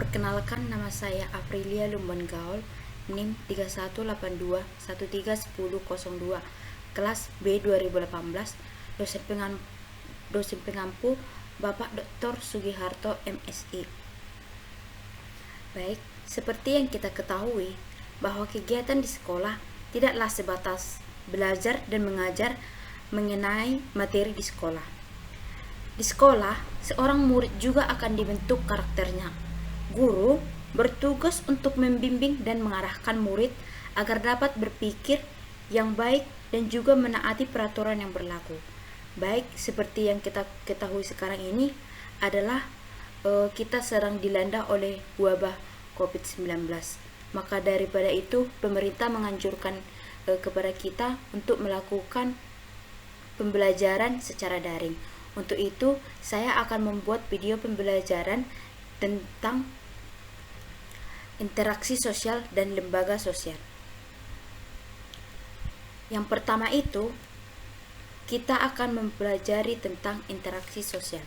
Perkenalkan, nama saya Aprilia Lumban Gaul, NIM 3182131002, kelas B 2018, dosen pengampu Bapak Dr. Sugiharto MSI. Baik, seperti yang kita ketahui bahwa kegiatan di sekolah tidaklah sebatas belajar dan mengajar mengenai materi di sekolah. Di sekolah, seorang murid juga akan dibentuk karakternya. Guru bertugas untuk membimbing dan mengarahkan murid agar dapat berpikir yang baik dan juga menaati peraturan yang berlaku. Baik, seperti yang kita ketahui sekarang ini adalah kita sedang dilanda oleh wabah COVID-19. Maka daripada itu, pemerintah menganjurkan kepada kita untuk melakukan pembelajaran secara daring. Untuk itu, saya akan membuat video pembelajaran tentang interaksi sosial dan lembaga sosial. Yang pertama itu, kita akan mempelajari tentang interaksi sosial.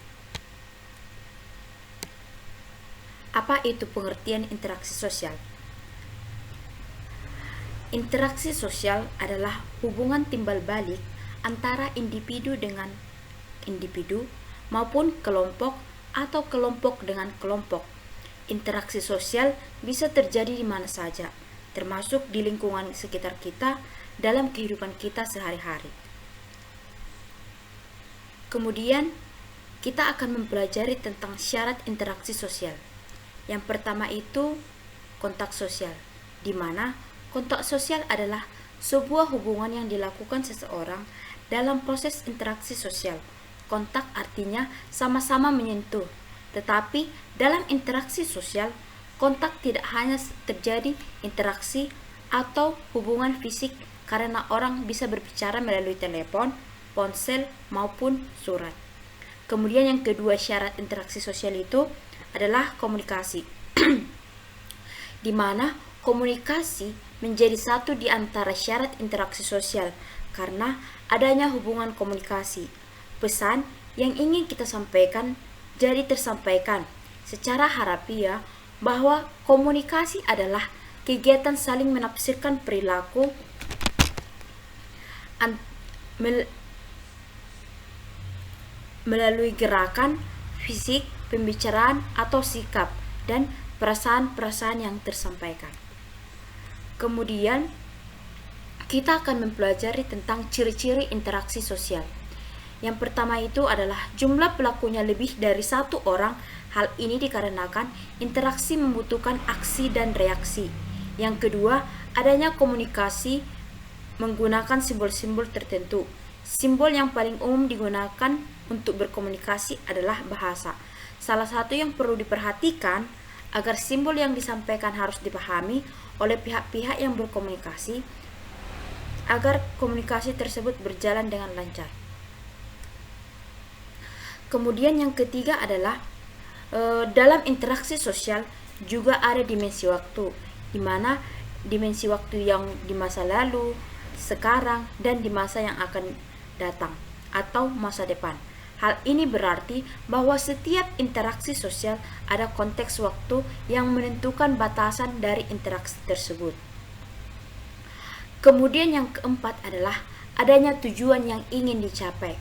Apa itu pengertian interaksi sosial? Interaksi sosial adalah hubungan timbal balik antara individu dengan individu maupun kelompok atau kelompok dengan kelompok. Interaksi sosial bisa terjadi di mana saja, termasuk di lingkungan sekitar kita dalam kehidupan kita sehari-hari. Kemudian, kita akan mempelajari tentang syarat interaksi sosial. Yang pertama itu kontak sosial, di mana kontak sosial adalah sebuah hubungan yang dilakukan seseorang dalam proses interaksi sosial. Kontak artinya sama-sama menyentuh, tetapi dalam interaksi sosial, kontak tidak hanya terjadi interaksi atau hubungan fisik karena orang bisa berbicara melalui telepon, ponsel, maupun surat. Kemudian yang kedua syarat interaksi sosial itu adalah komunikasi, di mana komunikasi menjadi satu di antara syarat interaksi sosial karena adanya hubungan komunikasi. Pesan yang ingin kita sampaikan jadi tersampaikan secara harafiah bahwa komunikasi adalah kegiatan saling menafsirkan perilaku melalui gerakan fisik, pembicaraan atau sikap dan perasaan-perasaan yang tersampaikan. Kemudian kita akan mempelajari tentang ciri-ciri interaksi sosial. Yang pertama itu adalah jumlah pelakunya lebih dari satu orang. Hal ini dikarenakan interaksi membutuhkan aksi dan reaksi. Yang kedua, adanya komunikasi menggunakan simbol-simbol tertentu. Simbol yang paling umum digunakan untuk berkomunikasi adalah bahasa. Salah satu yang perlu diperhatikan agar simbol yang disampaikan harus dipahami oleh pihak-pihak yang berkomunikasi agar komunikasi tersebut berjalan dengan lancar. Kemudian yang ketiga adalah dalam interaksi sosial juga ada dimensi waktu, di mana dimensi waktu yang di masa lalu, sekarang, dan di masa yang akan datang atau masa depan. Hal ini berarti bahwa setiap interaksi sosial ada konteks waktu yang menentukan batasan dari interaksi tersebut. Kemudian yang keempat adalah adanya tujuan yang ingin dicapai.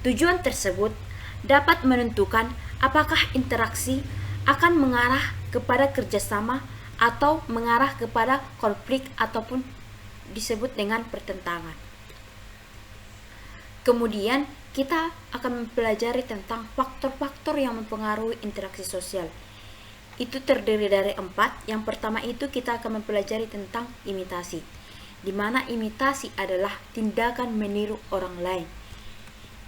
Tujuan tersebut dapat menentukan apakah interaksi akan mengarah kepada kerjasama atau mengarah kepada konflik ataupun disebut dengan pertentangan. Kemudian kita akan mempelajari tentang faktor-faktor yang mempengaruhi interaksi sosial. Itu terdiri dari 4. Yang pertama itu kita akan mempelajari tentang imitasi, di mana imitasi adalah tindakan meniru orang lain.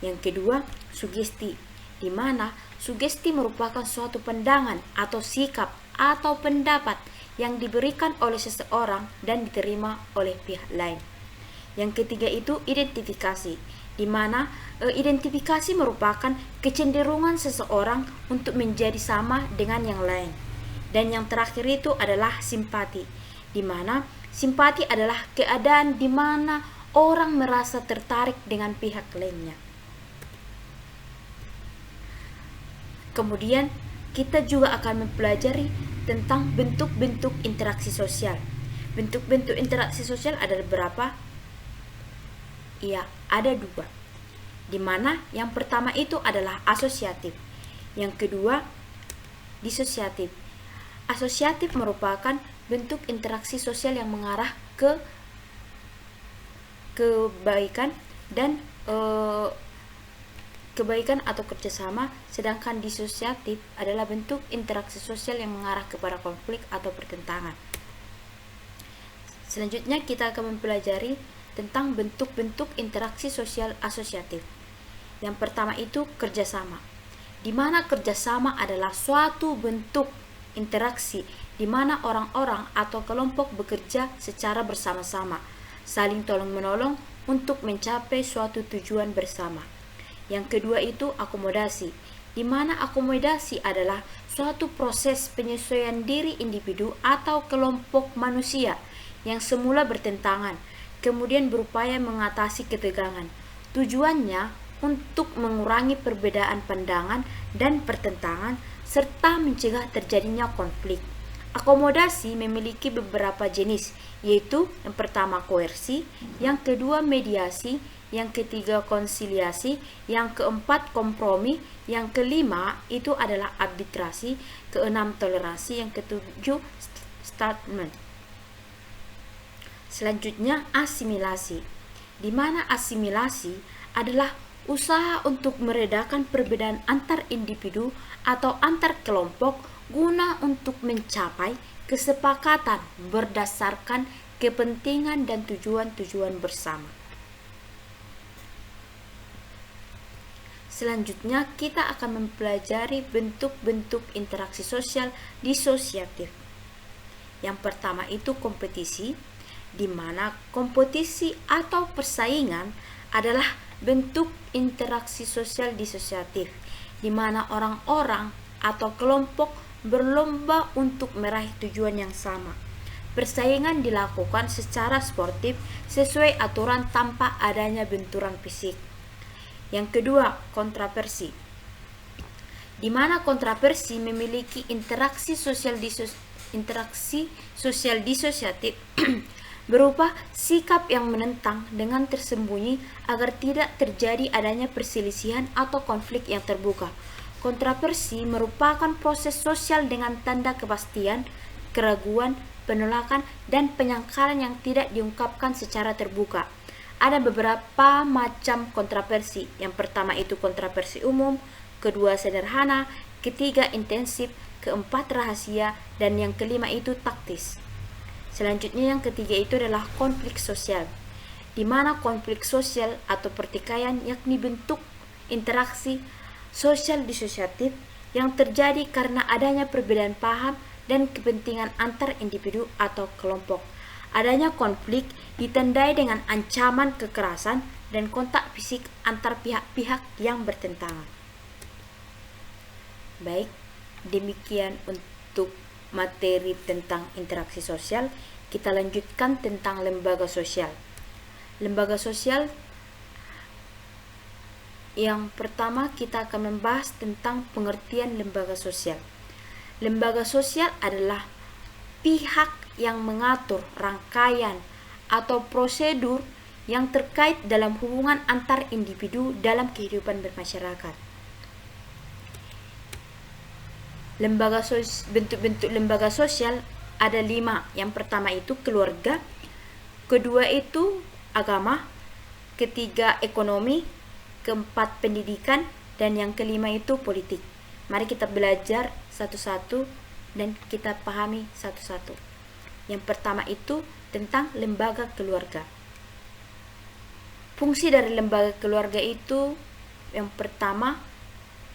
Yang kedua, sugesti, di mana sugesti merupakan suatu pandangan atau sikap atau pendapat yang diberikan oleh seseorang dan diterima oleh pihak lain. Yang ketiga itu identifikasi, di mana identifikasi merupakan kecenderungan seseorang untuk menjadi sama dengan yang lain. Dan yang terakhir itu adalah simpati, di mana simpati adalah keadaan di mana orang merasa tertarik dengan pihak lainnya. Kemudian kita juga akan mempelajari tentang bentuk-bentuk interaksi sosial. Bentuk-bentuk interaksi sosial ada berapa? Iya, ada dua. Di mana yang pertama itu adalah asosiatif. Yang kedua, disosiatif. Asosiatif merupakan bentuk interaksi sosial yang mengarah ke kebaikan dan kebaikan atau kerjasama, sedangkan disosiatif adalah bentuk interaksi sosial yang mengarah kepada konflik atau pertentangan. Selanjutnya kita akan mempelajari tentang bentuk-bentuk interaksi sosial asosiatif. Yang pertama itu kerjasama, di mana kerjasama adalah suatu bentuk interaksi di mana orang-orang atau kelompok bekerja secara bersama-sama, saling tolong-menolong untuk mencapai suatu tujuan bersama. Yang kedua itu akomodasi, di mana akomodasi adalah suatu proses penyesuaian diri individu atau kelompok manusia yang semula bertentangan, kemudian berupaya mengatasi ketegangan. Tujuannya untuk mengurangi perbedaan pandangan dan pertentangan serta mencegah terjadinya konflik. Akomodasi memiliki beberapa jenis, yaitu yang pertama koersi, yang kedua mediasi, yang ketiga konsiliasi, yang keempat kompromi, yang kelima itu adalah arbitrasi, keenam toleransi, yang ketujuh statement. Selanjutnya asimilasi, di mana asimilasi adalah usaha untuk meredakan perbedaan antar individu atau antar kelompok guna untuk mencapai kesepakatan berdasarkan kepentingan dan tujuan-tujuan bersama. Selanjutnya kita akan mempelajari bentuk-bentuk interaksi sosial disosiatif. Yang pertama itu kompetisi, di mana kompetisi atau persaingan adalah bentuk interaksi sosial disosiatif, di mana orang-orang atau kelompok berlomba untuk meraih tujuan yang sama. Persaingan dilakukan secara sportif sesuai aturan tanpa adanya benturan fisik. Yang kedua, kontroversi, di mana kontroversi memiliki interaksi sosial disosiatif berupa sikap yang menentang dengan tersembunyi agar tidak terjadi adanya perselisihan atau konflik yang terbuka. Kontroversi merupakan proses sosial dengan tanda kepastian, keraguan, penolakan, dan penyangkalan yang tidak diungkapkan secara terbuka. Ada beberapa macam kontroversi. Yang pertama itu kontroversi umum, kedua sederhana, ketiga intensif, keempat rahasia, dan yang kelima itu taktis. Selanjutnya yang ketiga itu adalah konflik sosial, di mana konflik sosial atau pertikaian yakni bentuk interaksi sosial disosiatif yang terjadi karena adanya perbedaan paham dan kepentingan antar individu atau kelompok. Adanya konflik ditandai dengan ancaman kekerasan dan kontak fisik antar pihak-pihak yang bertentangan. Baik, demikian untuk materi tentang interaksi sosial. Kita lanjutkan tentang lembaga sosial. Lembaga sosial yang pertama kita akan membahas tentang pengertian lembaga sosial. Lembaga sosial adalah pihak yang mengatur rangkaian atau prosedur yang terkait dalam hubungan antar individu dalam kehidupan bermasyarakat. Bentuk-bentuk lembaga sosial ada 5. Yang pertama itu keluarga, kedua itu agama, ketiga ekonomi, keempat pendidikan, dan yang kelima itu politik. Mari kita belajar satu-satu dan kita pahami satu-satu. Yang pertama itu tentang lembaga keluarga. Fungsi dari lembaga keluarga itu yang pertama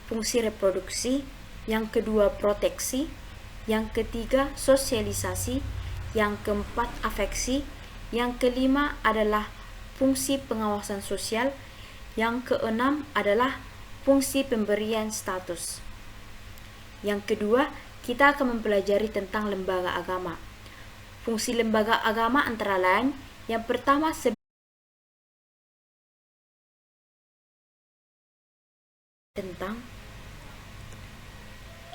fungsi reproduksi, yang kedua proteksi, yang ketiga sosialisasi, yang keempat afeksi, yang kelima adalah fungsi pengawasan sosial, yang keenam adalah fungsi pemberian status. Yang kedua, kita akan mempelajari tentang lembaga agama. Fungsi lembaga agama antara lain, yang pertama tentang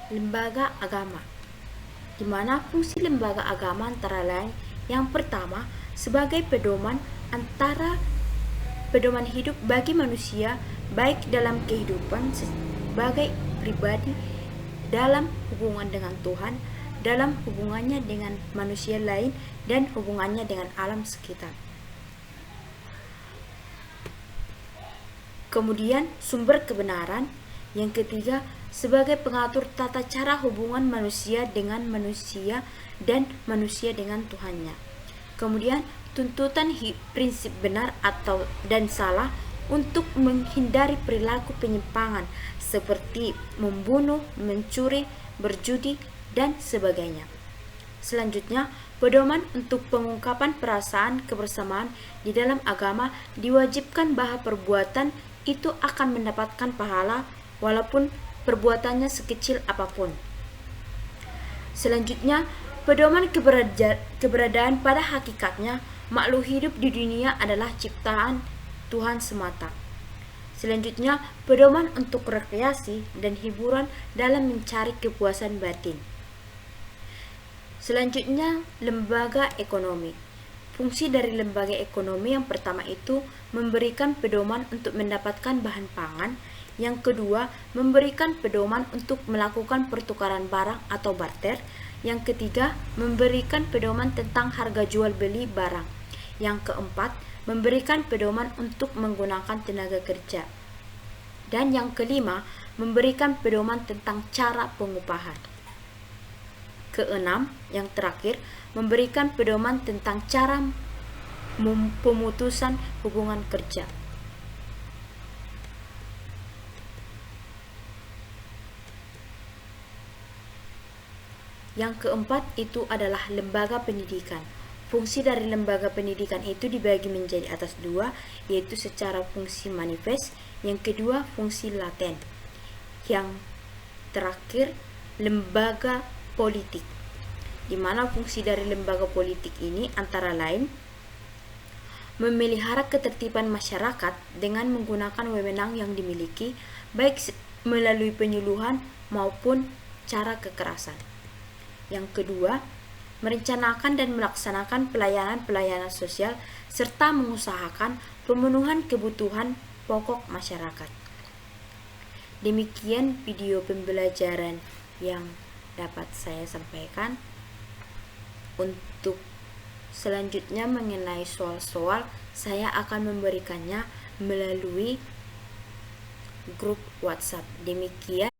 lembaga agama. di mana fungsi lembaga agama antara lain yang pertama sebagai pedoman hidup bagi manusia baik dalam kehidupan sebagai pribadi, dalam hubungan dengan Tuhan, dalam hubungannya dengan manusia lain, dan hubungannya dengan alam sekitar. Kemudian sumber kebenaran yang ketiga sebagai pengatur tata cara hubungan manusia dengan manusia dan manusia dengan Tuhannya. Kemudian tuntutan prinsip benar dan salah untuk menghindari perilaku penyimpangan seperti membunuh, mencuri, berjudi, dan sebagainya. Selanjutnya, pedoman untuk pengungkapan perasaan kebersamaan di dalam agama diwajibkan bahwa perbuatan itu akan mendapatkan pahala walaupun perbuatannya sekecil apapun. Selanjutnya, pedoman keberadaan pada hakikatnya makhluk hidup di dunia adalah ciptaan Tuhan semata. Selanjutnya, pedoman untuk rekreasi dan hiburan dalam mencari kepuasan batin. Selanjutnya, lembaga ekonomi. Fungsi dari lembaga ekonomi yang pertama itu memberikan pedoman untuk mendapatkan bahan pangan. Yang kedua, memberikan pedoman untuk melakukan pertukaran barang atau barter. Yang ketiga, memberikan pedoman tentang harga jual beli barang. Yang keempat, memberikan pedoman untuk menggunakan tenaga kerja. Dan yang kelima, memberikan pedoman tentang cara pengupahan. Keenam, yang terakhir, memberikan pedoman tentang cara pemutusan hubungan kerja. Yang keempat itu adalah lembaga pendidikan. Fungsi dari lembaga pendidikan itu dibagi menjadi atas dua, yaitu secara fungsi manifest, yang kedua fungsi laten. Yang terakhir lembaga politik, di mana fungsi dari lembaga politik ini antara lain memelihara ketertiban masyarakat dengan menggunakan wewenang yang dimiliki, baik melalui penyuluhan maupun cara kekerasan. Yang kedua, merencanakan dan melaksanakan pelayanan-pelayanan sosial serta mengusahakan pemenuhan kebutuhan pokok masyarakat. Demikian video pembelajaran yang dapat saya sampaikan. Untuk selanjutnya mengenai soal-soal, saya akan memberikannya melalui grup WhatsApp. Demikian.